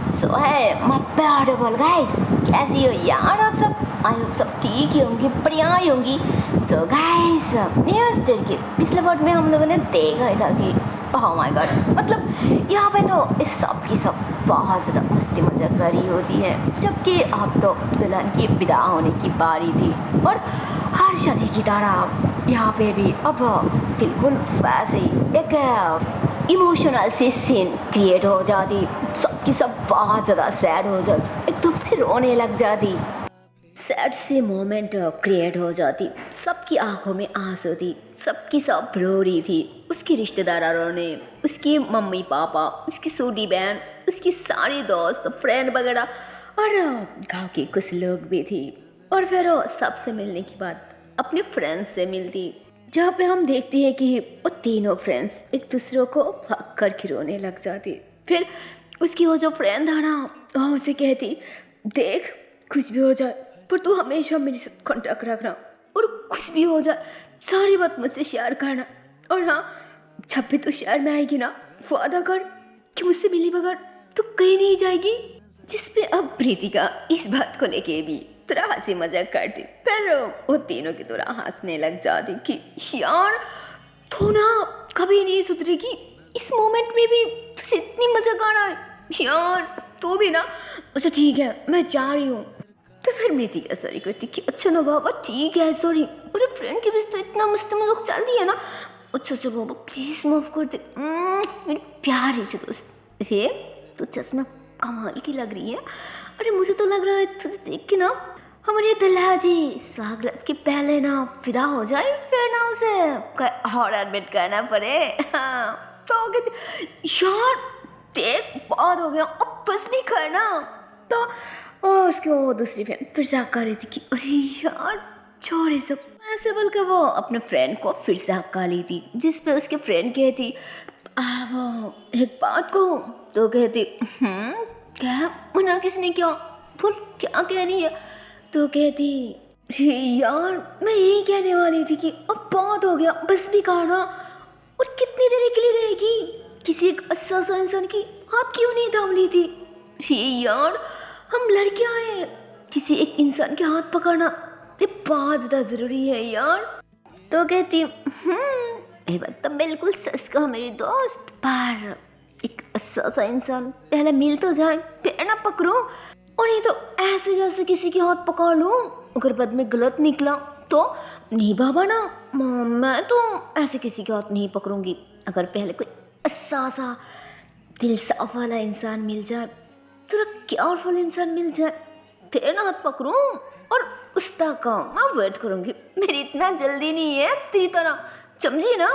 सो है my beautiful guys, कैसी हो यार आप सब। आई होप सब ठीक ही होंगी, बढ़िया ही होंगी। सो गाइस, न्यूज़ के पिछले पार्ट में हम लोगों ने देखा ही था कि ओह माय गॉड, मतलब यहाँ पे तो इस सब की सब बहुत ज़्यादा मस्ती मजाक करी होती है, जबकि अब तो दुल्हन की विदा होने की बारी थी। और हर शादी की तरह यहाँ पे भी अब बिल्कुल वैसे ही एक इमोशनल सी सीन क्रिएट हो जाती। सबकी सब बहुत ज़्यादा सैड हो जाती, एकदम से रोने लग जाती। सैड सी मोमेंट क्रिएट हो जाती, सबकी आंखों में आंसू थी, सबकी सब रो रही थी। उसकी रिश्तेदार रोने, उसकी मम्मी पापा, उसकी छोटी बहन, उसकी सारी दोस्त फ्रेंड वगैरह, और गांव के कुछ लोग भी थी। और फिर सबसे मिलने के बाद अपने फ्रेंड्स से मिलती, जहाँ पे हम देखते हैं कि वो तीनों फ्रेंड्स एक दूसरे को हक कर के रोने लग जाती। फिर उसकी वो जो फ्रेंड था ना, वो उसे कहती, देख कुछ भी हो जाए पर तू हमेशा मेरे साथ कॉन्टैक्ट रखना, और कुछ भी हो जाए सारी बात मुझसे शेयर करना। और हाँ, जब भी तू शहर में आएगी ना, वादा कर कि मुझसे मिली बगैर तू कहीं नहीं जाएगी। जिसपे अब प्रीतिका इस बात को लेके भी थोड़ा हंसी मजाक करती, फिर वो तीनों की तरह हंसने लग जाती कि यार तू ना कभी नहीं सुधरेगी, इस मोमेंट में भी तुझे इतनी मजाक आ रहा है यार, तू भी ना। अच्छा ठीक है, मैं जा रही हूँ। तो फिर प्रीतिका सॉरी करती कि अच्छा ना बाबा ठीक है सॉरी, अरे फ्रेंड के बीच तो इतना मस्त मजाक चलती है ना। अच्छा अच्छा बाबा प्लीज माफ कर दे, मेरी प्यारी सी दोस्त। ये तो चश्मा कमाल की लग रही है। अरे मुझे तो लग रहा है तुझे देख के ना हमारे दुल्हा जी स्वागत के पहले ना फिदा हो जाए, फिर ना उसे और एडमिट करना पड़े। हाँ, तो कहते यार देख बहुत हो गया, अब बस भी करना। तो उसकी वो दूसरी फ्रेंड फिर से हक्का रही थी कि अरे यार छोड़े सब, ऐसे बोलकर वो अपने फ्रेंड को फिर से हक्का ली थी, जिसपे उसके फ्रेंड कहती वो एक बात को, तो कहती क्या मना किसने किया, बोल क्या कह रही है। तो कहती यार मैं यही कहने वाली थी कि अब बहुत हो गया, बस भी खाना, और कितनी देर के लिए रहेगी, किसी एक अच्छा सा इंसान की हाथ क्यों नहीं थाम ली थी। यार हम लड़कियां हैं, किसी एक इंसान के हाथ पकड़ना ये बहुत ज़्यादा ज़रूरी है यार। तो कहती ये बात तो बिल्कुल सच कहा मेरी दोस्त, पर एक अच्छा सा इंसान पहले मिल तो जाए फिर ना पकड़ो, और ये तो ऐसे जैसे किसी के हाथ पकड़ लूँ, अगर बाद में गलत निकला तो नहीं बाबा ना, मैं तो ऐसे किसी के हाथ नहीं पकड़ूंगी। अगर पहले कोई अच्छा सा दिल साफ वाला इंसान मिल जाए, थोड़ा केयरफुल इंसान मिल जाए, फिर ना हाथ पकड़ूं, और उस तक मैं वेट करूंगी। मेरी इतना जल्दी नहीं है तेरी तरह, समझी ना।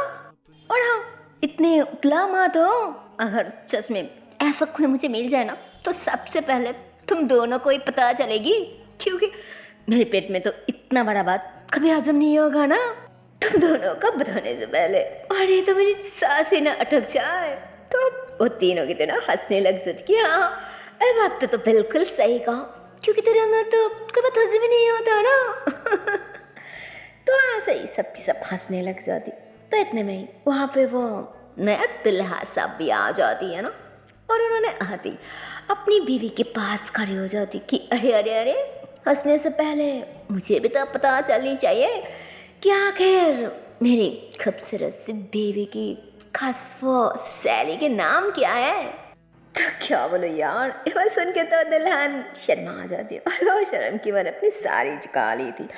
और हाँ, इतने उतला मत हो, अगर चश्मे ऐसा कोई मुझे मिल जाए ना, तो सबसे पहले तुम दोनों को ही पता चलेगी, क्योंकि मेरे पेट में तो इतना बड़ा बात कभी हजम नहीं होगा ना तुम दोनों का बताने से पहले। और ये तो मेरी सांस ही ना अटक जाए। तो वो तीनों की तरह हंसने लग जाती कि हाँ अरे बात तो बिल्कुल सही कहा, क्योंकि तेरे अंदर तो कभी हजम ही नहीं होता ना। तो ऐसे ही सबकी सब हंसने लग जाती। तो इतने में ही वहाँ पे वो नया दुल्हा सब भी आ जाती है ना, और उन्होंने आती अपनी बीवी के पास खड़ी हो जाती कि अरे अरे अरे, हंसने से पहले मुझे भी तो पता चलनी चाहिए कि आखिर मेरी खूबसूरत सी बीवी की खास वो सैली के नाम क्या है। तो क्या बोलो यार, ये सुन के तो दुल्हन शर्मा आ जाती है, और वो शर्म की वजह अपनी सारी झुका ली थी।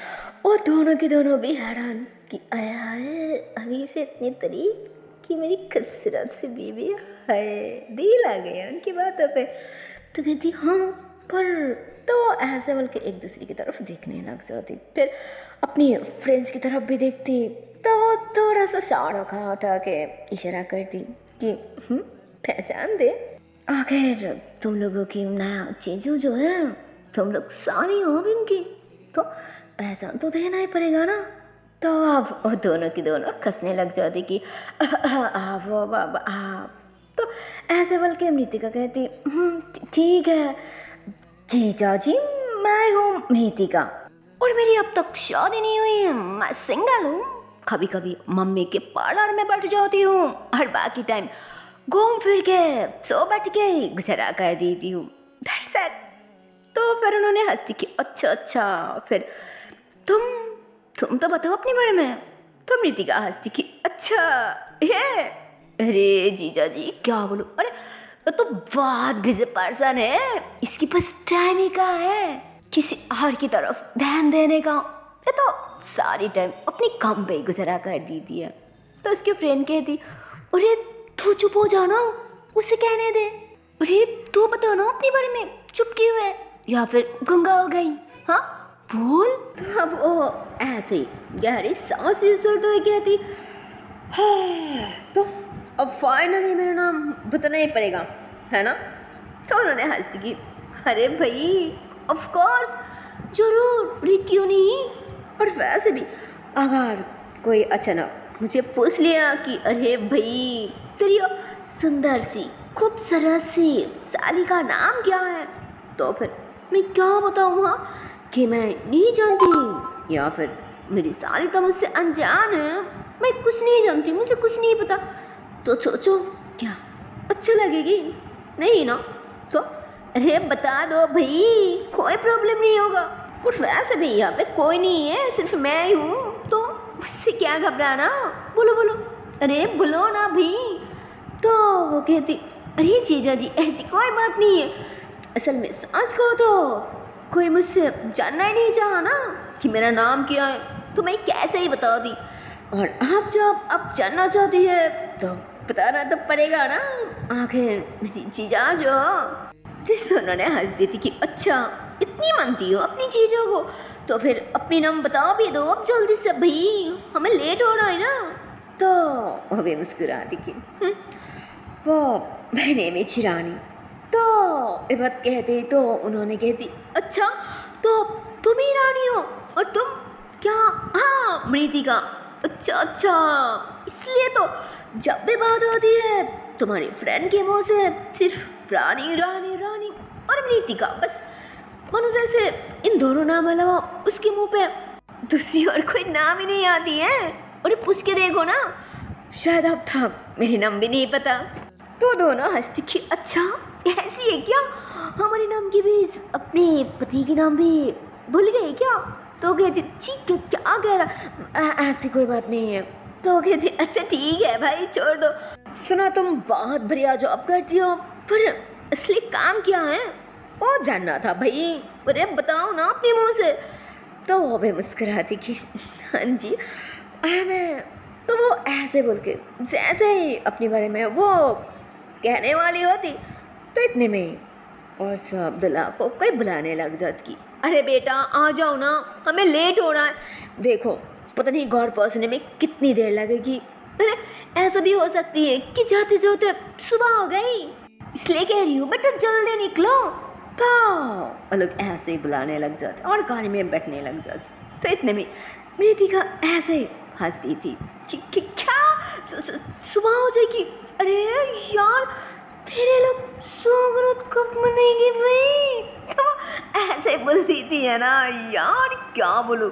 और दोनों के दोनों भी हैरान कि आया अभी से इतनी तारीफ कि मेरी खूबसूरत सी बीवी है, दिल आ गया उनकी बातों पे। तो कहती हाँ पर, तो ऐसे बोल के एक दूसरे की तरफ देखने लग जाती, फिर अपनी फ्रेंड्स की तरफ भी देखती। तो वो थोड़ा सा साड़ उठा के इशारा करती कि पहचान दे, आखिर तुम लोगों की नया चीजों जो है, तुम लोग सारी हो इनकी, तो पहचान तो देना ही पड़ेगा ना। तो अब वो दोनों की दोनों कसने लग जाती कि वो बाबा तो ऐसे बोल के मृतिका कहती ठीक है जीजा जी, मैं हूँ मृतिका, और मेरी अब तक शादी नहीं हुई है, मैं सिंगल हूँ। कभी कभी मम्मी के पार्लर में बैठ जाती हूँ, और बाकी टाइम घूम फिर के सो बैठ के गुजारा कर देती हूँ। फिर उन्होंने हंसती कि अच्छा अच्छा, फिर तुम तो बताओ अपने बारे में। तो मृतिका हंसती कि अच्छा ये, अरे जीजा जी क्या बोलूं, अरे वो तो बहुत बिजी पर्सन है, इसके पास टाइम ही कहाँ है किसी और की तरफ ध्यान देने का, ये तो सारी टाइम अपनी काम पे ही गुजरा कर दी है। तो उसकी फ्रेंड कहती अरे तू चुप हो जाओ ना, उसे कहने दे, अरे तू बताओ ना अपने बारे में, चुप क्यों है, या फिर गंगा हो गई, हाँ बोल। तो अब वो ऐसे ही गहरी सांस सुरते हुए कहती है तो अब फाइनली मेरा नाम बताना ही पड़ेगा है ना। तो उन्होंने हंसती की अरे भाई ऑफ कोर्स जरूर, अरे क्यों नहीं। और वैसे भी अगर कोई अचानक मुझे पूछ लिया कि अरे भाई तेरी सुंदर सी खूबसूरत सी साली का नाम क्या है, तो फिर मैं क्या बताऊँ हाँ कि मैं नहीं जानती, या फिर मेरी साली तो मुझसे अनजान है, मैं कुछ नहीं जानती, मुझे कुछ नहीं पता। तो सोचो क्या अच्छा लगेगी, नहीं ना, तो अरे बता दो भाई, कोई प्रॉब्लम नहीं होगा। और वैसे भी यहाँ पे कोई नहीं है, सिर्फ मैं ही हूँ, तो उससे क्या घबराना, बोलो बोलो, अरे बोलो ना भाई। तो वो कहती अरे जीजा जी ऐसी कोई बात नहीं है, असल में सच कहो तो कोई मुझसे जानना ही नहीं चाहा ना कि मेरा नाम क्या है, तो मैं कैसे ही बता दी, और आप जब आप जानना चाहती है तो बताना तो पड़ेगा ना, आखिर मेरी जीजा जो। जिसमें उन्होंने हंस दी थी कि अच्छा इतनी मानती हो अपनी चीज़ों को, तो फिर अपनी नाम बताओ भी दो अब जल्दी से भाई, हमें लेट हो रहा है ना। तो वो भी मुस्कुराती कि वो मैंने में चिरानी। तो ये बात कहते तो उन्होंने कहती अच्छा तो तुम ही रानी हो, और तुम क्या, हाँ मृतिका, अच्छा अच्छा, इसलिए तो जब भी बात होती है तुम्हारी फ्रेंड के मुंह से सिर्फ रानी रानी रानी और मृतिका, बस मनु जैसे इन दोनों नाम अलावा उसके मुंह पे दूसरी और कोई नाम ही नहीं आती है। और ये पूछ के देखो ना, शायद अब तक मेरे नाम भी नहीं पता। तो दोनों हंसती कि अच्छा ऐसी है क्या, हमारे नाम की भी अपने पति के नाम भी भूल गए क्या। तो कहती ठीक है क्या कह रहा, ऐसी कोई बात नहीं है। तो कहती अच्छा ठीक है भाई छोड़ दो, सुना तुम बहुत बढ़िया जॉब करती हो, पर असली काम क्या है वो जानना था भाई, अरे बताओ ना अपने मुँह से। तो वो भी मुस्कुराती कि हाँ जी मैं, तो वो ऐसे बोल के जैसे ही अपने बारे में वो कहने वाली होती तो इतने में और सब दुल्हा को कोई बुलाने लग जाती, अरे बेटा आ जाओ ना, हमें लेट हो रहा है, देखो पता नहीं घर पहुँचने में कितनी देर लगेगी, अरे ऐसा भी हो सकती है कि जाते जाते सुबह हो गई, इसलिए कह रही हूँ बेटा जल्दी निकलो। तो वो लोग ऐसे ही बुलाने लग जाते और गाड़ी में बैठने लग जाते। तो इतने में मृतिका ऐसे हंसती थी कि क्या सुबह हो जाएगी, अरे यार तेरे लोग स्वागत कब मनाएंगे भाई। तो ऐसे बोलती थी है ना यार, क्या बोलूं,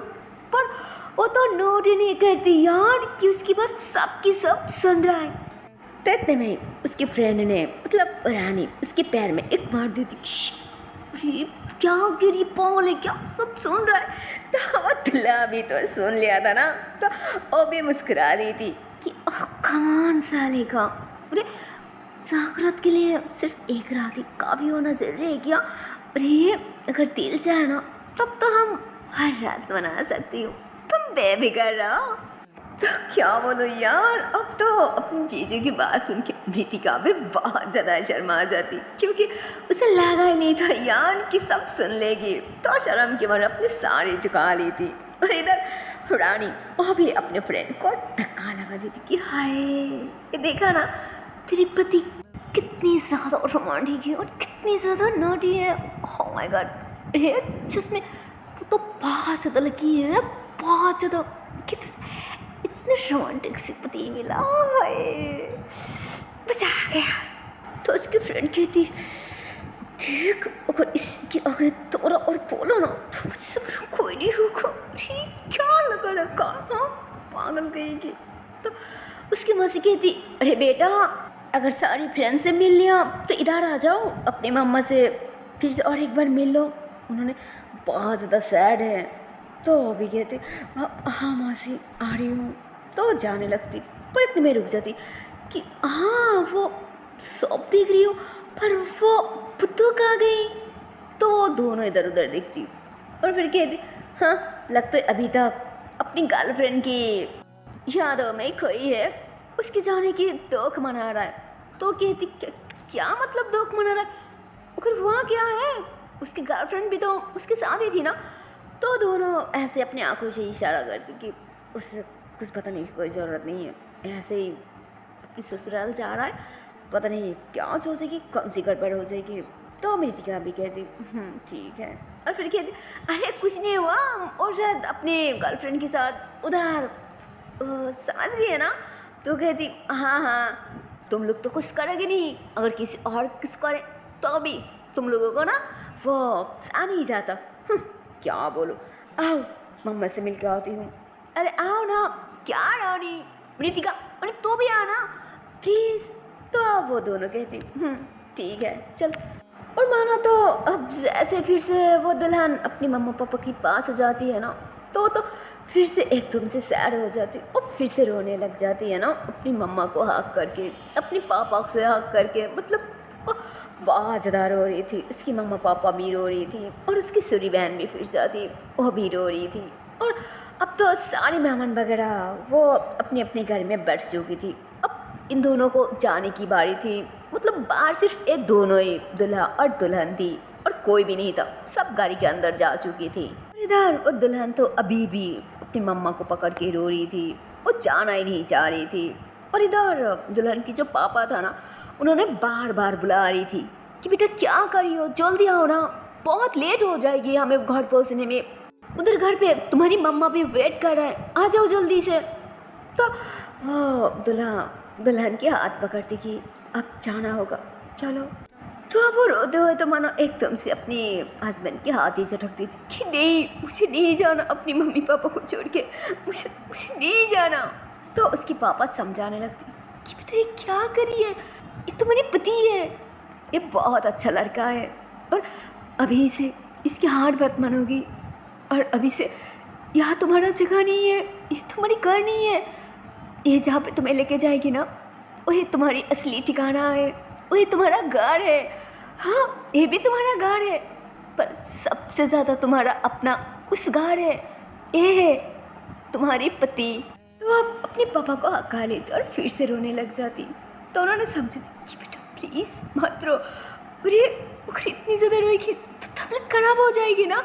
पर वो तो नोट ही नहीं करती यार कि उसकी बात सबकी सब सुन रहा है। तो इतने में उसकी फ्रेंड ने मतलब रानी उसके पैर में एक मार दी थी, क्या गिरी पागल है क्या, सब सुन रहा है। तो वो दुल्हा भी तो सुन लिया था ना, तो वो भी मुस्कुरा दी थी कि कमान साले का, अरे जागरात के लिए सिर्फ एक रात ही काफ़ी होना जरूरी है क्या, अरे अगर दिल चाहे ना तब तो हम हर रात मना सकती हूँ, तुम बेफिक्र रहो। तो क्या बोलो यार, अब तो अपनी जीजू की बात सुन के मृतिका भी बहुत ज़्यादा शर्मा जाती, क्योंकि उसे लगा ही नहीं था यार कि सब सुन लेगी, तो शर्म के मारे अपनी साड़ी झुका ली थी। और इधर रानी वो भी अपने फ्रेंड को धक्का लगा दी थी कि हाय ये देखा ना तेरी पति कितनी ज़्यादा रोमांटिक है और कितनी ज़्यादा नॉटी है, ओह माय गॉड, अरे जिसमें तो बहुत ज़्यादा लकी है, बहुत ज़्यादा, इतने रोमांटिक सी पति मिला, बचा गया। तो उसकी फ्रेंड कहती देख अगर इसकी आगे तोरा और बोला ना तो मुझसे कोई नहीं होगा, क्या लगा रखा, हाँ पागल कहेगी। तो उसकी मौसी कहती अरे बेटा अगर सारी फ्रेंड से मिल लिया तो इधर आ जाओ, अपनी मम्मा से फिर से और एक बार मिल लो, उन्होंने बहुत ज़्यादा सैड है। तो अभी कहती हाँ मासी आ रही हूँ, तो जाने लगती, पर इतने में रुक जाती कि हाँ वो शॉप देख रही हूँ, पर वो पुत्तू कहाँ गई। तो वो दोनों इधर उधर देखती और फिर कहती हाँ लगता है अभी तक अपनी गर्लफ्रेंड की यादों में खोई है, उसके जाने की दुख मना रहा है। तो कहती क्या मतलब दुख मना रहा है, अगर वहाँ क्या है, उसकी गर्लफ्रेंड भी तो उसके साथ ही थी ना। तो दोनों ऐसे अपनी आंखों से इशारा करती कि उससे कुछ पता नहीं, कोई ज़रूरत नहीं है, ऐसे ही अपनी ससुराल जा रहा है, पता नहीं क्या सोचेगी, कौन सी गड़बड़ हो जाएगी। तो मृतिका भी कहती ठीक है, और फिर कहती अरे कुछ नहीं हुआ, और शायद अपने गर्लफ्रेंड के साथ उधर समझ रही है ना। तो कहती हाँ हाँ तुम लोग तो कुछ करोगे नहीं, अगर किसी और किस करे तो भी तुम लोगों को ना वो आ नहीं जाता। क्या बोलो, आओ मम्मा से मिल के आती हूँ। अरे आओ ना, क्या रानी मृतिका, अरे तो भी आना प्लीज़। तो अब वो दोनों कहती ठीक है चल। और माना तो अब ऐसे फिर से वो दुल्हन अपनी मम्मा पापा के पास हो जाती है ना, तो फिर से एकदम से सैड हो जाती और फिर से रोने लग जाती है ना, अपनी मम्मा को हक करके, अपनी पापा से हक करके, मतलब बहुत ज़्यादा रो रही थी। उसकी मम्मा पापा भी रो रही थी और उसकी सूरी बहन भी फिर से आती, वो भी रो रही थी। और अब तो सारे मेहमान वगैरह वो अपने अपने घर में बैठ चुकी थी। अब इन दोनों को जाने की बारी थी, मतलब बाहर सिर्फ एक दोनों ही दुल्हा और दुल्हन थी और कोई भी नहीं था, सब गाड़ी के अंदर जा चुकी थी। इधर वो दुल्हन तो अभी भी अपनी मम्मा को पकड़ के रो रही थी, वो जाना ही नहीं चाह रही थी। और इधर दुल्हन की जो पापा था ना, उन्होंने बार बार बुला रही थी कि बेटा क्या करी हो, जल्दी आओ ना, बहुत लेट हो जाएगी हमें घर पहुंचने में, उधर घर पे तुम्हारी मम्मा भी वेट कर रहा है, आ जाओ जल्दी से। तो दुल्हन के हाथ पकड़ती कि अब जाना होगा चलो। तो अब वो रोते हुए तो मानो एकदम से अपने हस्बैंड के हाथ ही झटकती थी कि नहीं मुझे नहीं जाना, अपनी मम्मी पापा को छोड़ के मुझे नहीं जाना। तो उसके पापा समझाने लगते कि बेटा ये क्या करी है, ये तुम्हारे पति है, ये बहुत अच्छा लड़का है, और अभी से इसकी हार बात मानोगी, और अभी से यहाँ तुम्हारा जगह नहीं है, ये तुम्हारी घर नहीं है, ये जहाँ पे तुम्हें लेके जाएगी ना वही तुम्हारी असली ठिकाना है, वही तुम्हारा घर है। हाँ ये भी तुम्हारा घर है, पर सबसे ज़्यादा तुम्हारा अपना उस घर है, ये है तुम्हारे पति। तो आप अपने पापा को हका लेते और फिर से रोने लग जाती। तो उन्होंने समझा कि बेटा प्लीज़ मत रो, अरे इतनी ज़्यादा रोएगी तो तबीयत खराब हो जाएगी ना,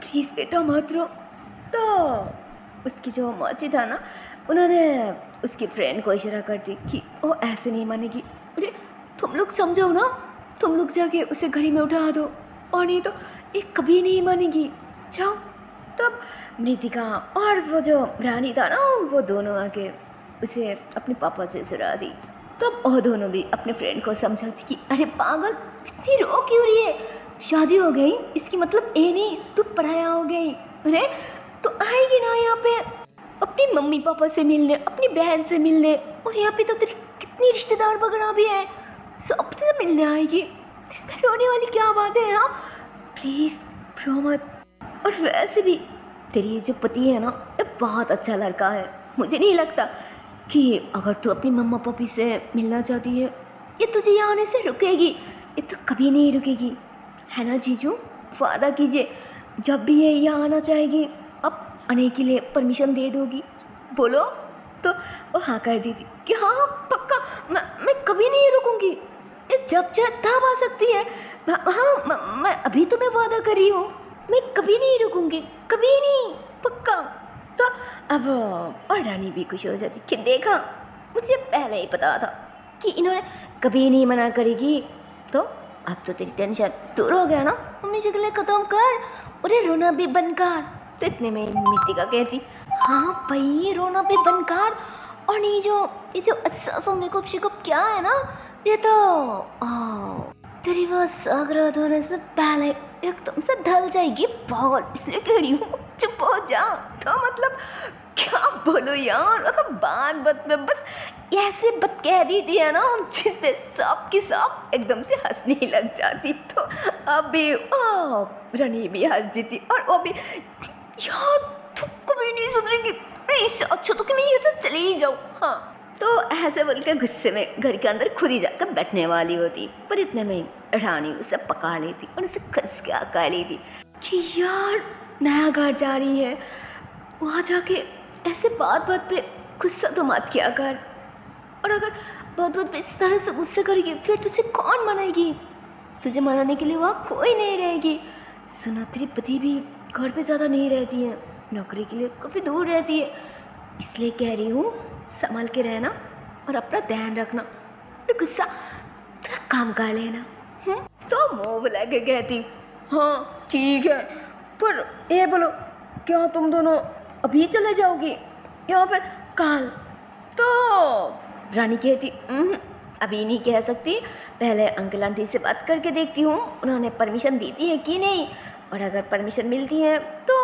प्लीज़ बेटा मत रो। तो उसकी जो मौसी था ना, उन्होंने उसकी फ्रेंड को इशारा कर दी कि वो ऐसे नहीं मानेगी, अरे तुम लोग समझाओ ना, तुम लोग जाके उसे घड़ी में उठा दो, और नहीं तो ये कभी नहीं मानेगी, जाओ। तब मृतिका और वो जो रानी था ना, वो दोनों आके उसे अपने पापा से सुरा दी। तब वो दोनों भी अपने फ्रेंड को समझाती कि अरे पागल इतनी रो क्यों रही है, शादी हो गई इसकी मतलब ये नहीं तू पढ़ाया हो गई, अरे तो आएगी ना यहाँ पे अपनी मम्मी पापा से मिलने, अपनी बहन से मिलने, और यहाँ पे तो तेरी कितनी रिश्तेदार वगैरह भी हैं, सबसे मिलने आएगी, इसमें रोने वाली क्या बात है। हाँ प्लीज़ रो मत। और वैसे भी तेरी ये जो पति है ना, ये बहुत अच्छा लड़का है, मुझे नहीं लगता कि अगर तू अपनी मम्मा पापी से मिलना चाहती है ये तुझे यहाँ आने से रुकेगी, ये तो कभी नहीं रुकेगी, है ना जीजू, वादा कीजिए जब भी ये यहाँ आना चाहेगी अब आने के लिए परमिशन दे दोगी, बोलो। तो वो हाँ कर दी थी कि हाँ पक्का, मैं कभी नहीं रुकूंगी, ये जब चाहे तब आ सकती है, हाँ मैं अभी तो मैं वादा कर रही हूँ, मैं कभी नहीं रुकूंगी, कभी नहीं, पक्का। तो अब और रानी भी खुश हो जाती कि देखा मुझे पहले ही पता था कि इन्होंने कभी नहीं मना करेगी। तो अब तो तेरी टेंशन दूर हो गया ना, मम्मी शक्लें ख़त्म कर, अरे रोना भी बंद कर। तो इतने में मृतिका कहती हाँ भाई रोना भी बंद कर, और ये जो सांसों में शिकप क्या है ना, ये तो तेरी वो सागरात होने से पहले एकदम से ढल जाएगी पागल, इसलिए कह रही हूँ चुप हो जा। तो मतलब क्या बोलो यार, मतलब बात बात में बस ऐसे बात कह दी थी है ना, जिस पे सब की सब एकदम से हंसने लग जाती। तो अभी रानी भी हंस दी थी और वो भी यार तुम कभी नहीं सुधरेंगी, अरे इससे अच्छा तो कि मैं ये तो चली ही जाऊँ। हाँ तो ऐसे बोल के गुस्से में घर के अंदर खुद ही जाकर बैठने वाली होती, पर इतने में रानी उसे पकड़ ली थी और उसे कस के कर ली थी कि यार नया घर जा रही है, वहाँ जाके ऐसे बात बात पे गुस्सा तो मत किया कर, और अगर बात बात पे इस तरह से गुस्सा करेगी फिर तुझे कौन मनाएगी, तुझे मनाने के लिए वहाँ कोई नहीं रहेगी। सुना तेरी पति भी घर पे ज़्यादा नहीं रहती है, नौकरी के लिए काफ़ी दूर रहती है, इसलिए कह रही हूँ संभाल के रहना और अपना ध्यान रखना, और गुस्सा थोड़ा काम कर लेना। तो मुँह बुला के कहती हाँ ठीक है, पर ये बोलो क्या तुम दोनों अभी चले जाओगी या फिर कल? तो रानी कहती अभी नहीं कह सकती, पहले अंकल आंटी से बात करके देखती हूँ उन्होंने परमिशन देती है कि नहीं, और अगर परमिशन मिलती है तो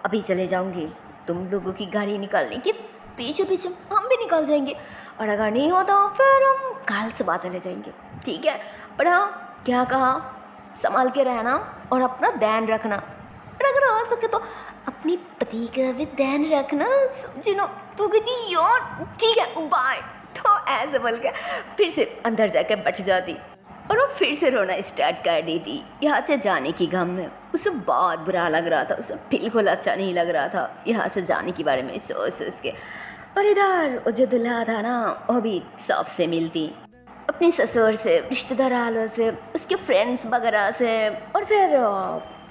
अभी चले जाऊँगी। तुम लोगों की गाड़ी निकालने के पीछे पीछे हम भी निकल जाएंगे, और अगर नहीं होता फिर हम कल सुबह चले जाएंगे, ठीक है? पर हाँ क्या कहा, संभाल के रहना और अपना ध्यान रखना, और अगर हो सके तो अपनी पति का भी ध्यान रखना, समझी ना? तो कहती यार ठीक है बाय। तो ऐसे बोल के फिर से अंदर जाकर बैठ जाती और वो फिर से रोना स्टार्ट कर देती यहाँ से जाने की गम में। उसे बहुत बुरा लग रहा था, उसे बिल्कुल अच्छा नहीं लग रहा था यहाँ से जाने के बारे में सोच सोच के। और इधर वो जो दूल्हा था ना वो भी सबसे मिलती, अपनी ससुर से, रिश्तेदार वालों से, उसके फ्रेंड्स वगैरह से, और फिर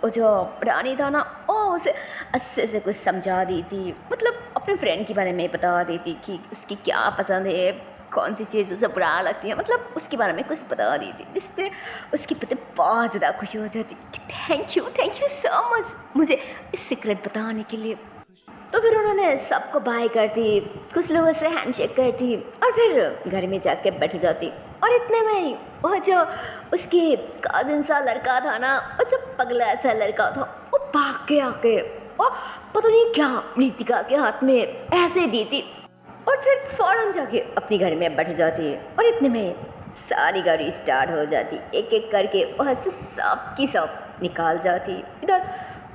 वो जो रानी था ना वो उसे अच्छे से कुछ समझा दी थी, मतलब अपने फ्रेंड के बारे में बता देती कि उसकी क्या पसंद है, कौन सी चीज़ उसे बुरा लगती है, मतलब उसके बारे में कुछ बता दी थी, जिससे उसकी पति बहुत ज़्यादा खुश हो जाती कि थैंक यू सो मच मुझे इस सीक्रेट बताने के लिए। तो फिर उन्होंने सबको बाय करती, कुछ लोगों से हैंडशेक करती और फिर घर में जाके बैठ जाती। और इतने में ही वह जो उसकी कजिन सा लड़का था ना, वो जो पगला सा लड़का था, वो भाग के आके और पता नहीं क्या रीतिका के हाथ में ऐसे दी थी और फिर फौरन जाके अपनी घर में बैठ जाती। और इतने में सारी गाड़ी स्टार्ट हो जाती, एक एक करके वहाँ से सब की सब निकाल जाती। इधर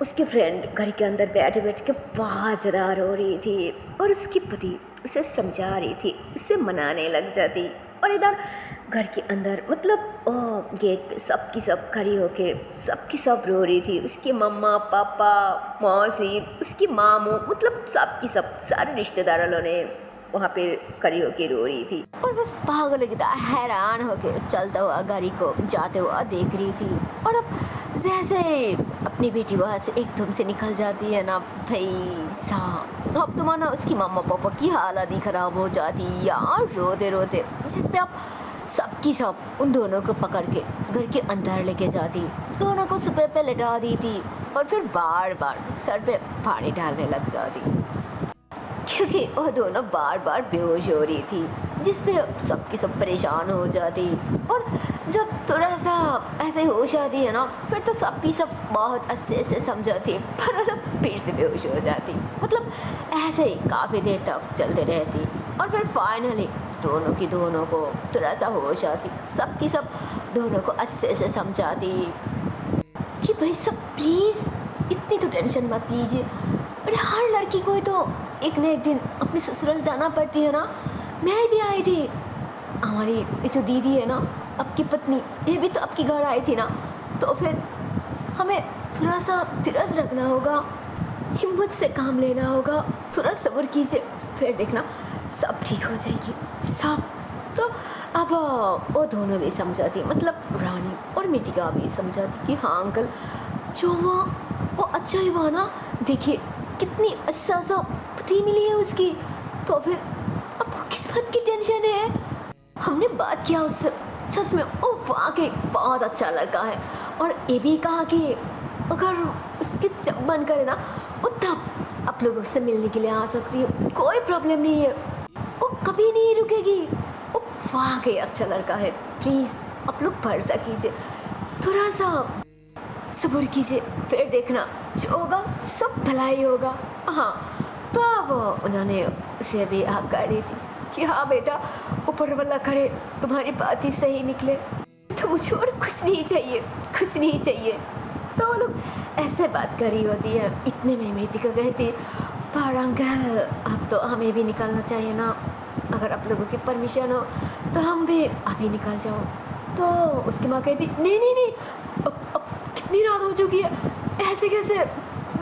उसके फ्रेंड घर के अंदर बैठे बैठ के बहुत ज़्यादा रो रही थी और उसकी पति उसे समझा रही थी, उसे मनाने लग जाती। और इधर घर के अंदर मतलब गेट पे सब की सब खड़ी होके सब की सब रो रही थी, उसकी मम्मा पापा मौसी, उसकी मामू, मतलब सब की सब सारे रिश्तेदार वालों ने वहाँ पे खड़ी होके रो रही थी। और बस पागल की तरह हैरान होके चलता हुआ गाड़ी को जाते हुआ देख रही थी। और अब जैसे अपनी बेटी वहाँ से एकदम से निकल जाती है ना भाई साहब, अब तो माना उसकी मम्मा पापा की हालत ही ख़राब हो जाती यार, रोते रोते, जिस पे आप सबकी सब उन दोनों को पकड़ के घर के अंदर लेके जाती, दोनों को सुबह पे लिटा दी थी और फिर बार बार सर पे पानी डालने लग जाती, क्योंकि वो दोनों बार बार बेहोश हो रही थी, जिस पे सबकी सब परेशान हो जाती। और जब थोड़ा सा ऐसे होश आती है ना फिर तो सबकी सब बहुत अच्छे से समझाती, पर फिर से बेहोश हो जाती, मतलब ऐसे ही काफ़ी देर तक चलते रहती। और फिर फाइनली दोनों की दोनों को थोड़ा सा होश आती, सबकी सब दोनों को अच्छे से समझाती कि भाई सब प्लीज़ इतनी तो टेंशन मत लीजिए, अरे हर लड़की को ही तो एक न एक दिन अपने ससुराल जाना पड़ती है ना, मैं भी आई थी, हमारी ये जो दीदी है ना आपकी पत्नी, ये भी तो आपकी घर आई थी ना, तो फिर हमें थोड़ा सा धीरज रखना होगा, हिम्मत से काम लेना होगा, थोड़ा सब्र कीजिए, फिर देखना सब ठीक हो जाएगी सब। तो अब वो दोनों भी समझाती, मतलब रानी और मितिका भी समझाती कि हाँ अंकल जो हुआ वो अच्छा ही हुआ ना, देखिए कितनी अच्छा सा पति मिली है उसकी, तो फिर अब किस बात की टेंशन है, हमने बात किया उससे, सच में वो वाकई बहुत अच्छा लड़का है, और ये भी कहा कि अगर उसके जब मन करे ना वो तब आप लोगों से मिलने के लिए आ सकती है, कोई प्रॉब्लम नहीं है, वो कभी नहीं रुकेगी, वो वाकई अच्छा लड़का है, प्लीज़ आप लोग भरोसा कीजिए, थोड़ा सा सब्र कीजिए, फिर देखना जो होगा सब भलाई होगा। हाँ तो अब उन्होंने उसे भी आग कर दी थी कि हाँ बेटा, ऊपर वाला करे तुम्हारी बात ही सही निकले, तो मुझे और कुछ नहीं चाहिए, कुछ नहीं चाहिए। तो वो लोग ऐसे बात कर रही होती है। इतने में मृतिका कहती, पर अंकल अब तो हमें भी निकलना चाहिए ना, अगर आप लोगों की परमिशन हो तो हम भी अभी निकल जाओ। तो उसकी माँ कहती, नहीं नहीं नहीं, अब कितनी रात हो चुकी है, ऐसे कैसे,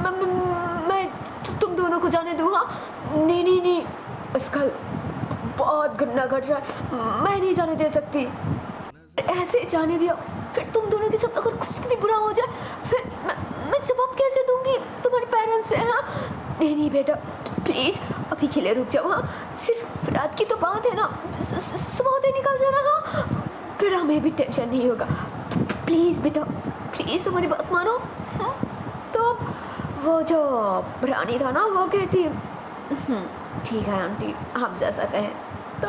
मैं तुम दोनों को जाने दूँ? हाँ नहीं नहीं नहीं, आजकल बहुत घटना घट रहा है, मैं नहीं जाने दे सकती। ऐसे जाने दिया फिर तुम दोनों के साथ अगर कुछ भी बुरा हो जाए, फिर मैं जवाब कैसे दूंगी तुम्हारे पेरेंट्स से? हाँ नहीं नहीं बेटा प्लीज़ अभी के लिए रुक जाओ। हाँ सिर्फ रात की तो बात है ना, सुबह निकल जाना। हाँ फिर हमें भी टेंशन नहीं होगा, प्लीज़ बेटा प्लीज़ हमारी बात मानो। तो वो जो रानी था ना वो कहती, ठीक है आंटी आप जैसा कहें। तो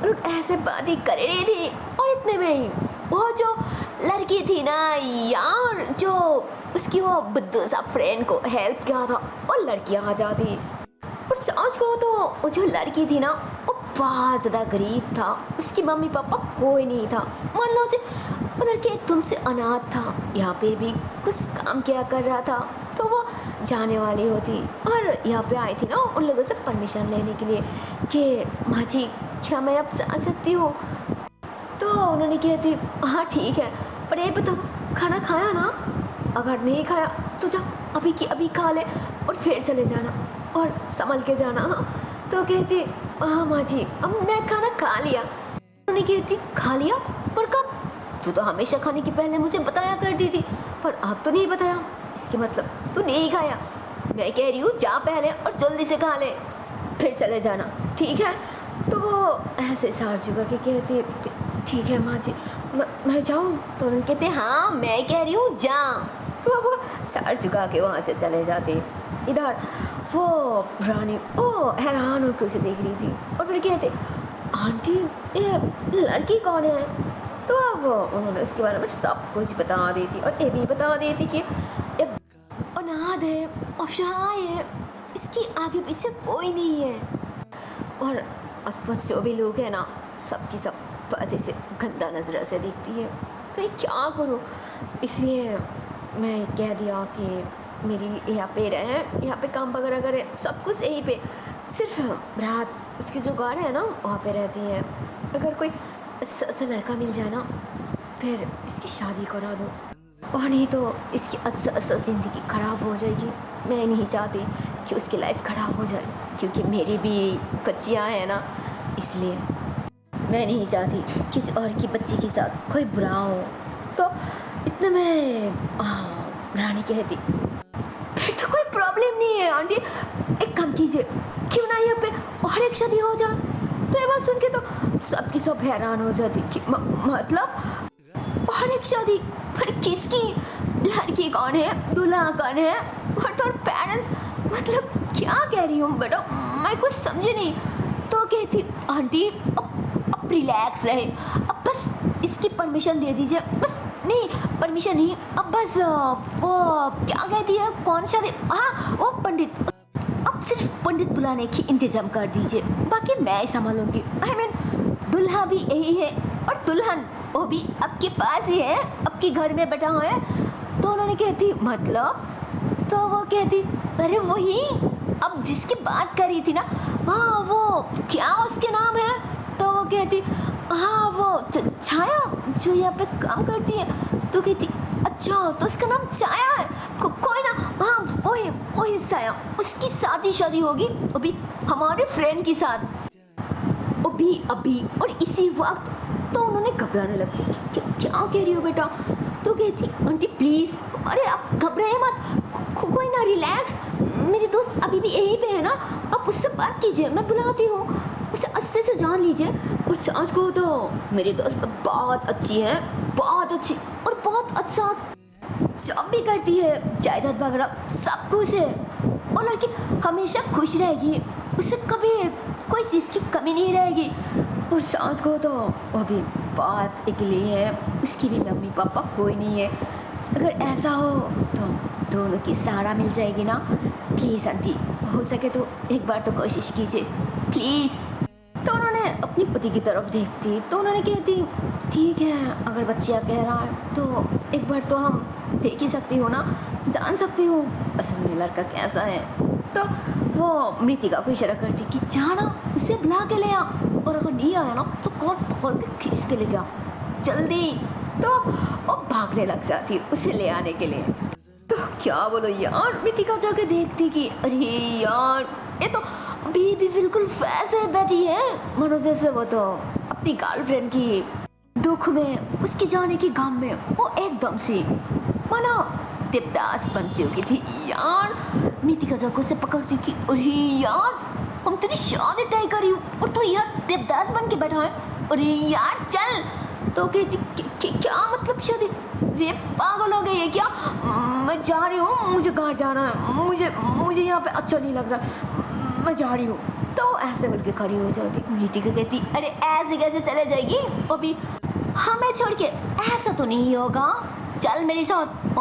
लोग ऐसे बात ही कर रही थी और इतने में ही वो जो लड़की थी ना यार, जो उसकी वो बुद्धू सा फ्रेंड को हेल्प किया था, और लड़की आ जाती। और सच को तो वो जो लड़की थी ना वो बहुत ज़्यादा गरीब था, उसकी मम्मी पापा कोई नहीं था। मान लो जी वो लड़की एकदम से अनाथ था, यहाँ पे भी कुछ काम किया कर रहा था। तो वो जाने वाली होती और यहाँ पे आई थी ना उन लोगों से परमिशन लेने के लिए कि माँ जी क्या मैं अब जा सकती हूँ? तो उन्होंने कहती, हाँ ठीक है, पर ये बता खाना खाया ना? अगर नहीं खाया तो जा अभी की अभी खा ले और फिर चले जाना और संभल के जाना। हाँ तो कहती, हाँ माँ जी अब मैं खाना खा लिया। उन्होंने कहती, खा लिया? पर कब? तू तो हमेशा खाने के पहले मुझे बताया करती थी, पर अब तो नहीं बताया, इसके मतलब तू नहीं खाया। मैं कह रही हूँ जा पहले और जल्दी से खा ले फिर चले जाना, ठीक है? तो वो ऐसे सार चुका के कहती, ठीक है माँ जी मैं जाऊँ? तो उन्होंने कहते, हाँ मैं कह रही हूँ जा। तो वो सार चुका के वहाँ से चले जाते। इधर वो रानी ओ हैरान होकर उसे देख रही थी और फिर कहते, आंटी ये लड़की कौन है? तो वो उन्होंने उसके बारे में सब कुछ बता दी थी और ये भी बता दी थी कि ये अनाथ है, असहाय है, इसकी आगे पीछे कोई नहीं है, और आसपास जो भी लोग हैं ना सबकी सब बस ऐसे गंदा नज़र से देखती है। तो ये क्या करूँ, इसलिए मैं कह दिया कि मेरी यहाँ पे रहे, यहाँ पे काम वगैरह करें, सब कुछ यहीं पे, सिर्फ रात उसकी जो गाड़ है ना वहाँ पे रहती है। अगर कोई ऐसा लड़का मिल जाए ना फिर इसकी शादी करा दो, और नहीं तो इसकी अच्छा ज़िंदगी ख़राब हो जाएगी। मैं नहीं चाहती कि उसकी लाइफ ख़राब हो जाए, क्योंकि मेरी भी बच्चियाँ हैं ना, इसलिए मैं नहीं चाहती किसी और की बच्ची के साथ कोई बुरा हो। तो इतने में रानी कहती, फिर तो कोई प्रॉब्लम नहीं है आंटी, एक काम कीजिए, क्यों ना यहाँ पे और एक शादी हो जाए? तो ये बात सुन के तो सबकी सब हैरान हो जाती कि मतलब और एक शादी? पर किसकी? लड़की कौन है, दूल्हा कौन है, और तो पेरेंट्स, मतलब क्या कह रही हूँ बेटा, मैं कुछ समझी नहीं। तो कहती, आंटी अब रिलैक्स रहे, अब बस इसकी परमिशन दे दीजिए, बस नहीं परमिशन नहीं, अब बस वो क्या कहती है, कौन शादी, हाँ वो पंडित, अब सिर्फ पंडित बुलाने की इंतजाम कर दीजिए, बाकी मैं संभालूंगी। आई मीन दूल्हा भी यही है और दुल्हन वो भी आपके पास ही है, आपके घर में बैठा हुआ है। तो उन्होंने कहती, मतलब? तो वो कहती, अरे वही अब जिसकी बात कर रही थी ना, हाँ वो क्या उसके नाम है? तो वो कहती, हाँ वो छाया जो यहाँ पे काम करती है। तो कहती, अच्छा तो उसका नाम छाया है, कोई ना, हाँ वही छाया, उसकी शादी होगी वो भी हमारे फ्रेंड के साथ, वो भी अभी और इसी वक्त। तो उन्होंने घबराने लगती, क्या कह रही हो बेटा? तो कहती, आंटी प्लीज़, अरे आप घबराए मत, कोई ना, रिलैक्स, मेरी दोस्त अभी भी यहीं पे है ना, आप उससे बात कीजिए, मैं बुलाती हूँ, उसे अच्छे से जान लीजिए। और सांस को तो मेरी दोस्त बहुत अच्छी है, बहुत अच्छी, और बहुत अच्छा जॉब भी करती है, जायदाद वगैरह सब कुछ है, और लड़की हमेशा खुश रहेगी, उसे कभी कोई चीज़ की कमी नहीं रहेगी। और सांस को तो वो भी बहुत अकेली है, उसकी भी मम्मी पापा कोई नहीं है। अगर ऐसा हो तो दोनों की सहारा मिल जाएगी ना। प्लीज़ आंटी, हो सके तो एक बार तो कोशिश कीजिए प्लीज़। तो उन्होंने अपनी पति की तरफ देखती तो उन्होंने कहती ठीक है, अगर बच्चिया कह रहा है तो एक बार तो हम देख ही सकती हो ना, जान सकती हो असल में लड़का कैसा है। तो वो मृतिका को इशारा करती कि जाना उसे बुला के ले आ, और अगर नहीं आया ना तो कॉल पकड़ के खींच के ले गया जल्दी। तो वो भागने लग जाती उसे ले आने के लिए। तो क्या बोलो यार, मृतिका जाके देखती कि अरे यार ये तो बीबी बिल्कुल वैसे बैठी है मानो जैसे वो तो अपनी गर्लफ्रेंड की दुख में, उसके जाने की गम में वो एकदम से मानो देवदास बन चुकी थी यार। मृतिका जाकर उसे पकड़ती कि अरे यार हम तेरी शादी तय करी और तो यार देवदास बन के बैठा है, अरे यार चल। तो कहती क्या मतलब शादी, रे पागल हो गई है क्या, मैं जा रही हूँ, मुझे घर जाना है, मुझे यहाँ पे अच्छा नहीं लग रहा, मैं जा रही हूँ। तो ऐसे बोल के खड़ी हो जाती। मृतिका कहती अरे ऐसे कैसे चले जाएगी अभी हमें छोड़ के, ऐसा तो नहीं होगा, चल मेरे साथ,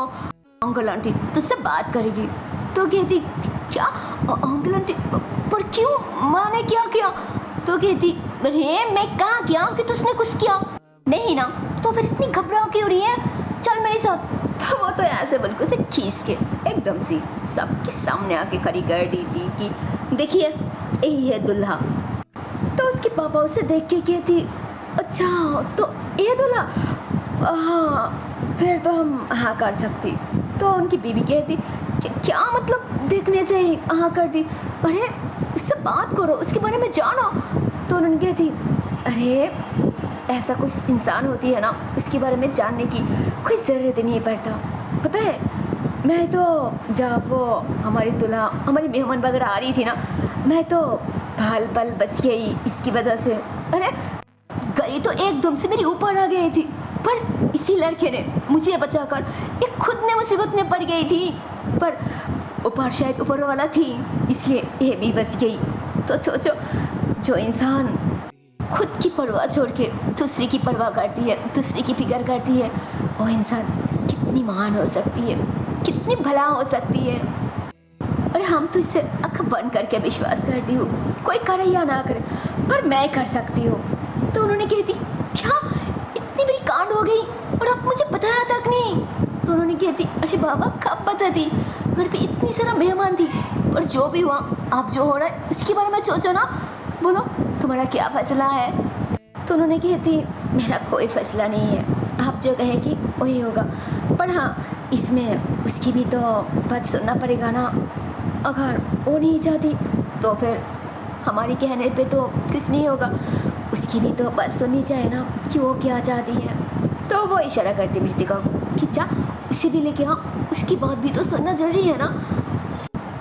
अंकल आंटी तुझसे बात करेगी। तो कहती क्या अंकल आंटी, पर क्यों, मैंने क्या किया। तो कहती अरे मैं कहाँ किया कि तुझने कुछ किया नहीं ना, तो फिर इतनी घबराहट क्यों रही है, चल मेरे साथ। तो वो तो ऐसे बोल के उसे खींच के एकदम सी सबके सामने आके खड़ी कर दी थी कि देखिए यही है दुल्हा। तो उसके पापा उसे देख के कहती अच्छा तो ये दूल्हा, हाँ फिर तो हम हाँ कर सकती। तो उनकी बीवी कहती क्या मतलब देखने से ही हाँ कर दी, अरे इससे बात करो, उसके बारे में जानो। तो उन्होंने कहती अरे ऐसा कुछ इंसान होती है ना, उसके बारे में जानने की कोई ज़रूरत नहीं पड़ता। पता है मैं तो जब वो हमारी दूल्हा हमारी मेहमान वगैरह आ रही थी ना, मैं तो बाल बाल बच गई इसकी वजह से। अरे गई तो एकदम से मेरी ऊपर आ गई थी, पर इसी लड़के ने मुझे बचाकर एक खुद ने मुसीबत में पड़ गई थी, पर ऊपर शायद ऊपर वाला थी इसलिए ये भी बच गई। तो सोचो जो इंसान खुद की परवाह छोड़ के दूसरी की परवाह करती है, दूसरी की फिक्र करती है, वो इंसान कितनी महान हो सकती है, कितनी भला हो सकती है। और हम तो इसे आँख बंद करके विश्वास करती हूँ, कोई करे या ना करे पर मैं कर सकती हूँ। तो उन्होंने कहती क्या इतनी बड़ी कांड हो गई और अब मुझे बताया तक नहीं। तो उन्होंने कहती अरे बाबा कब बताती, घर पे इतनी सारा मेहमान थी, और जो भी हुआ आप जो हो रहा है इसके बारे में सोचो ना, बोलो तुम्हारा क्या फैसला है। तो उन्होंने कहती मेरा कोई फैसला नहीं है, आप जो कहेगी वही होगा, पर हाँ इसमें उसकी भी तो बात सुनना पड़ेगा ना, अगर वो नहीं चाहती तो फिर हमारे कहने पे तो कुछ नहीं होगा, उसकी भी तो बात सुननी चाहिए ना कि वो क्या चाहती है। तो वो इशारा करती मृतिका को कि जा उसे भी लेके आ, उसकी बात भी तो सुनना जरूरी है ना।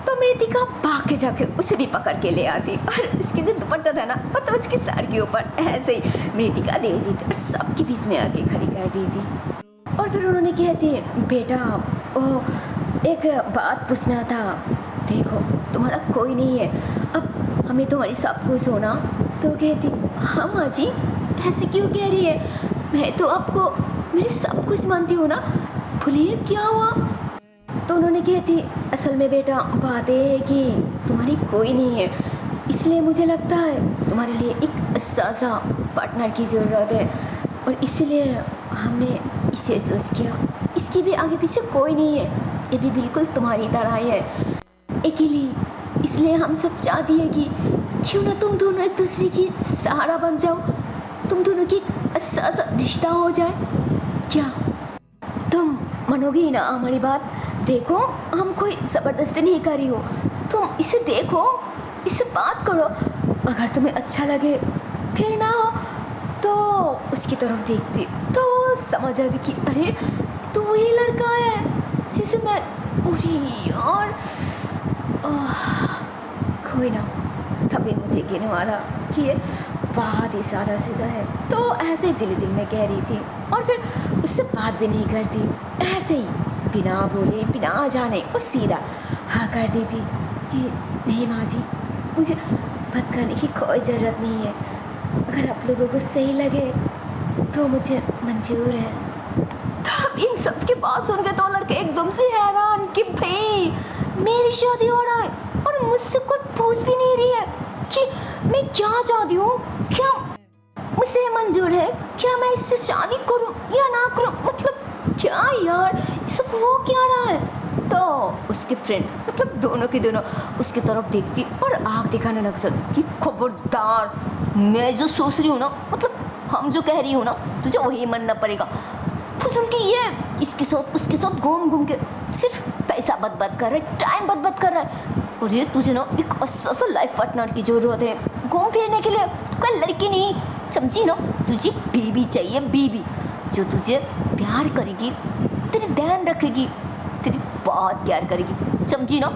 तो मृतिका भाग के जाके उसे भी पकड़ के ले आती और उसकी जो दुपट्टा था ना वो तो उसके सर के ऊपर ऐसे ही मृतिका दे दी थी और सबके बीच में आके खड़ी कर दी थी। और फिर उन्होंने कहती बेटा ओ एक बात पूछना था, देखो तुम्हारा कोई नहीं है, अब हमें तुम्हारी सब कुछ होना। तो कहती हाँ माँ जी ऐसे क्यों कह रही है, मैं तो आपको मेरी सब कुछ मानती हूँ ना, बोलिए क्या हुआ। तो उन्होंने कहती असल में बेटा बात ये है कि तुम्हारी कोई नहीं है, इसलिए मुझे लगता है तुम्हारे लिए एक सा पार्टनर की ज़रूरत है, और इसलिए हमने इसे सोच किया, इसकी भी आगे पीछे कोई नहीं है, ये भी बिल्कुल तुम्हारी तरह ही है अकेली, इसलिए हम सब चाहती है कि क्यों ना तुम दोनों एक दूसरे की सहारा बन जाओ, तुम दोनों की अच्छा सा रिश्ता हो जाए। क्या तुम मानोगी ना हमारी बात, देखो हम कोई ज़बरदस्ती नहीं कर रही हो, तुम इसे देखो, इससे बात करो, अगर तुम्हें अच्छा लगे फिर ना हो तो उसकी तरफ देखती तो समझ आती कि अरे तो वही लड़का है जिसे मैं, अरे यार कोई ना, तभी मुझे गिने वाला कि ये बहुत ही सादा सीधा है। तो ऐसे ही दिल में कह रही थी और फिर उससे बात भी नहीं करती, ऐसे ही बिना बोले बिना जाने वो सीधा हाँ कर देती कि नहीं माँ जी मुझे बात करने की कोई ज़रूरत नहीं है, अगर आप लोगों को सही लगे तो मुझे मंजूर है। तो इन सब की बात सुन के तो लड़के एकदम से हैरान शादी हो रहा है और मुझसे कोई पूछ भी नहीं रही है कि मैं क्या चाहती हूँ, क्या मुझे मंजूर है, क्या मैं इससे शादी करूँ या ना करूँ। मतलब क्या यार, सब हो क्या रहा है। तो उसके फ्रेंड मतलब दोनों के दोनों उसकी तरफ देखती और आँख दिखाने लग जाती कि खबरदार, मैं जो सोच रही हूँ ना, मतलब हम जो कह रही हूँ ना, तुझे वही मानना पड़ेगा। फुजुल की ये इसके साथ उसके साथ घूम घूम के सिर्फ पैसा बर्बाद कर रहा है, टाइम बर्बाद कर रहा है। और ये तुझे ना एक अच्छा लाइफ पार्टनर की ज़रूरत है घूम फिरने के लिए, कोई लड़की नहीं, समझी ना। तुझे बीवी चाहिए, बीवी जो तुझे प्यार करेगी, तेरी ध्यान रखेगी, तेरी बहुत प्यार करेगी, समझी ना।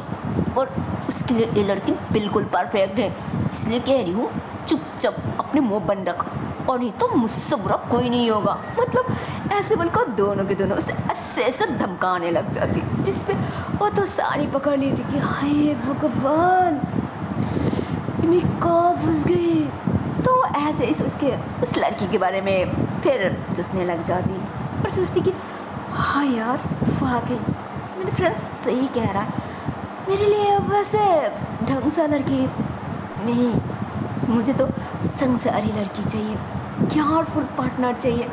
और उसके लिए ये लड़की बिल्कुल परफेक्ट है, इसलिए कह रही हूँ चुपचाप अपने मुँह बंद रख, और नहीं तो मुझसे बुरा कोई नहीं होगा। मतलब ऐसे बोलकर दोनों के दोनों उसे ऐसे ऐसे धमकाने लग जाती, जिसपे वो तो साड़ी पकड़ लेती कि हाय भगवान, मैं कहाँ फंस गई। तो वो ऐसे ही सोच के उस लड़की के बारे में फिर सोचने लग जाती और सोचती कि हाँ यार, वाकई मेरे फ्रेंड्स सही कह रहा है, मेरे लिए वैसे ढंग सा लड़की नहीं, मुझे तो संसारी लड़की चाहिए, केयरफुल पार्टनर चाहिए,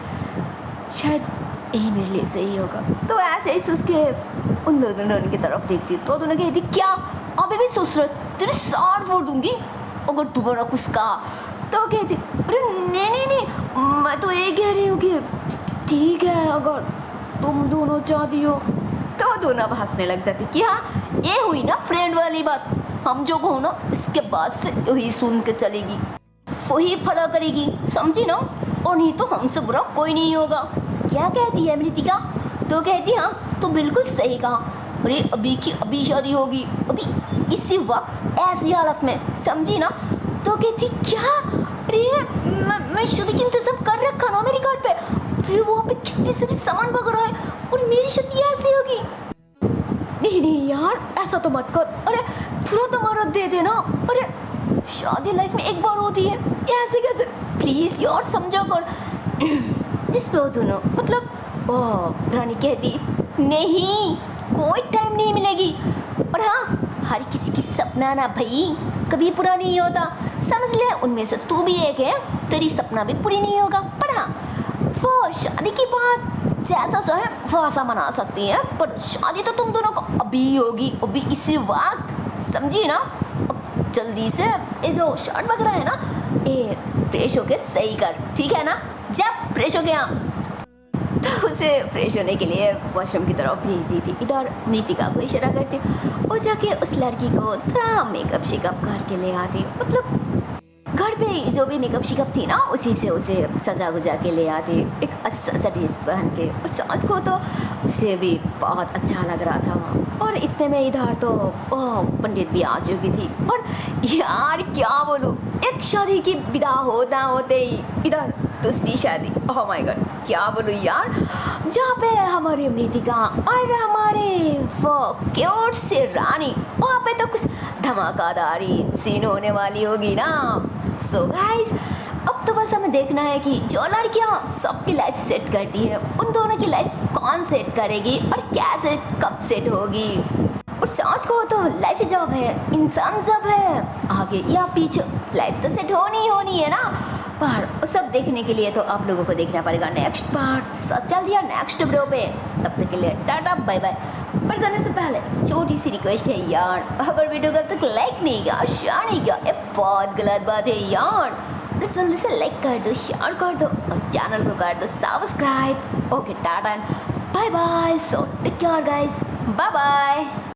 शायद यही मेरे लिए सही होगा। तो ऐसे ही सोच के उन दोनों की तरफ देखती तो दोनों कहती क्या अभी भी सोच रहे, तेरे सार फोड़ दूंगी अगर तुम्हारा कुछ कहा। तो कहती अरे नहीं, मैं तो ये कह रही हूँ कि ठीक है अगर तुम दोनों चाहती हो। तो दोनों अब हंसने लग जाती कि हाँ, ये हुई ना फ्रेंड वाली बात, हम जो कहो ना इसके बाद से वही सुन के चलेगी, वही फला करेगी, समझी ना। और नहीं तो हमसे बुरा कोई नहीं होगा। क्या कहती है मृतिका। तो कहती हाँ, तो बिल्कुल सही कहा, अरे अभी की अभी शादी होगी, अभी इसी वक्त ऐसी हालत में, समझी ना। तो कहती क्या, अरे मैं शादी की इंतजाम कर रखा ना मेरी घर पे, फिर वहाँ पे कितनी सारी सामान वगैरह है और मेरी शादी ऐसी होगी। नहीं यार, ऐसा तो मत कर, अरे थोड़ा तो मदद दे देना, अरे शादी लाइफ में एक बार होती है, ऐसे कैसे, प्लीज़ यार समझा कर। जिस पे वो दोनों मतलब रानी कहती नहीं, कोई टाइम नहीं मिलेगी, और हाँ हर किसी की सपना ना भाई कभी पूरा नहीं होता, समझ ले, उनमें से तू भी एक है, तेरी सपना भी पूरी नहीं होगा। पर हाँ, वो शादी की बात जैसा चाहे वैसा मना सकती है, पर शादी तो तुम दोनों को अभी होगी, अभी इसी वक्त, समझी ना। अब जल्दी से ये जो शर्ट वगैरह है ना, ये फ्रेश होके सही कर, ठीक है ना। जब फ्रेश हो गया तो उसे फ्रेश होने के लिए वॉशरूम की तरफ भेज दी थी। इधर मृतिका को इशारा करती वो जाके उस लड़की को थोड़ा मेकअप शेकअप करके ले आती, मतलब घर पे जो भी मेकअप शेकअप थी ना उसी से उसे सजा गुजा के ले आती, एक अच्छा सा ड्रेस पहन के। और सांझ को तो उसे भी बहुत अच्छा लग रहा था। और इतने में इधर तो पंडित भी आ चुकी थी। और यार क्या बोलूँ, एक शादी की विदा होता होते ही इधर दूसरी शादी, ओह माय गॉड, क्या बोलूँ यार, जहाँ पे हमारी मृतिका और हमारे वो क्यूट से रानी, वहाँ पे तो कुछ धमाकेदारी सीन होने वाली होगी ना। सो गाइस, अब तो बस हमें देखना है कि जो लड़कियाँ सबकी लाइफ सेट करती है, उन दोनों की लाइफ कौन सेट करेगी और कैसे कब सेट होगी। और सांस को तो लाइफ जब है, इंसान जब है आगे या पीछे, लाइफ तो सेट होनी है ना। पर सब देखने के लिए तो आप लोगों को देखना पड़ेगा नेक्स्ट पार्ट। चल दिया नेक्स्ट वीडियो पे, तब तक के लिए टाटा बाय बाय। पर जाने से पहले छोटी सी रिक्वेस्ट है यार, अगर वीडियो को अब तक लाइक नहीं किया, शेयर नहीं किया, ये बहुत गलत बात है यार। जल्दी से लाइक कर दो, शेयर कर दो और चैनल को कर दो subscribe. Okay tata bye bye, so take care guys, bye bye.